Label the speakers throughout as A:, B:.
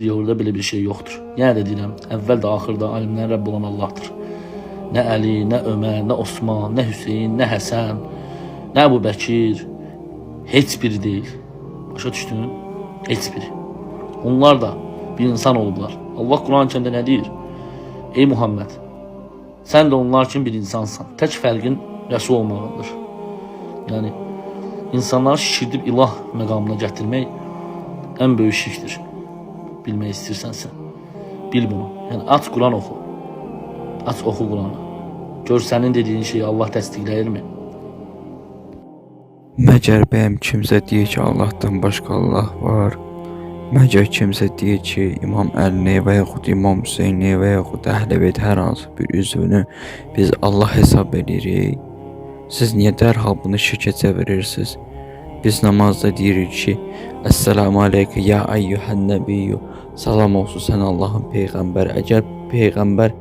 A: Orada belə bir şey yoxdur. Yenə də deyirəm, əvvəl də axırda alimlərin Rəbb olan Allahdır. Nə Əli, nə Ömər, nə Osman, nə Hüseyin, nə Həsən, nə Əbu Bəkir, heç biri deyil. Başa düşdün? Heç biri. Onlar da bir insan olublar. Allah Quran-ı Kərimdə nə deyir? Ey Muhammed, sən də onlar kimi bir insansan. Tək fərqin rəsul olmağındır. Yəni, insanları şişirdib ilah məqamına gətirmək ən böyük şirkdir. Bilmək istəyirsənsə, bil bunu. Yəni, aç Quran oxu. Aç oxu Quranı. Gör sənin dediyin şeyi Allah təsdiqləyirmi?
B: Məgər bəyəm kimsə deyir ki, Allahdan başqa Allah var? Məgər kimsə deyir ki, İmam Əlini və yaxud İmam Hüseyni və yaxud Əhl-Beyt hər hansı bir üzvünü biz Allah hesab edirik? Siz niyə dərhal bunu şirkə çevirirsiniz? Biz namazda deyirik ki, Əssəlamu aleykə ya əyyuhən nəbiyyü, salam olsun sən Allahın Peyğəmbəri. Əgər Peyğəmbər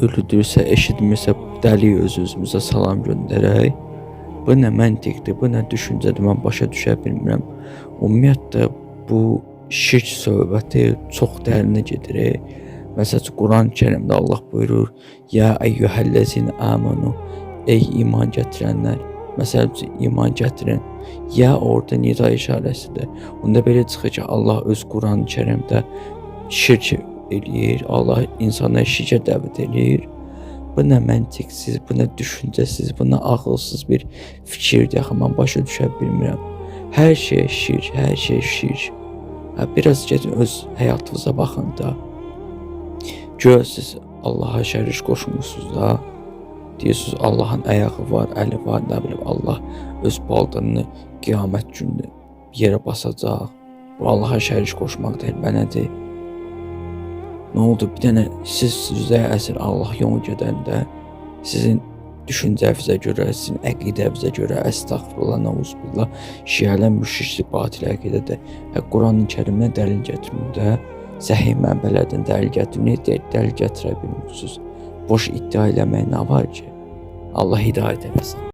B: ölüdürsə, eşitmirsə, dəli öz-özümüzə salam göndərək. Bu nə məntiqdir, bu nə düşüncədir, mən başa düşə bilmirəm. Ümumiyyətlə, bu şirk söhbəti çox dərinə gedir. Məsələn, Quran-ı Kərimdə Allah buyurur, ya əyyuhəlləzin əmənu, ey iman gətirənlər. Məsələn, iman gətirin. Ya orada nida işarəsidir. Onda belə çıxır ki, Allah öz Quran-ı Kərimdə şirk eləyir. Allah insanları şirkə dəvət eləyir. Bu nə məntiqsiz, bu nə düşüncəsiz, bu nə ağılsız bir fikirdir. Axı, mən başa düşə bilmirəm. Hər şey şirk, hər şey şirk. Biraz gedin öz həyatınıza baxın da. Gör siz Allaha şərik qoşmursunuz da. Deyirsiniz, Allahın ayağı var, əli var, nə bilim, Allah öz baldırını qiyamət günü yerə basacaq. Bu Allaha şərik qoşmaq deyil, mənədir. Nə oldu? Bir dənə siz yüzəyə əsr Allah yolu gedəndə sizin düşüncəvizə görə, sizin əqidəvizə görə, əstəğfirullah, nəuzbillah, şiələr müşrikdir, batil əqidədir. Quran-ı Kərimdən dəlil gətirmir də, səhih mənbələrdən dəlil gətirmir, dəlil gətirə bilmirsiniz. Boş iddia eləmək nə var ki? Allah hidayət eləsin.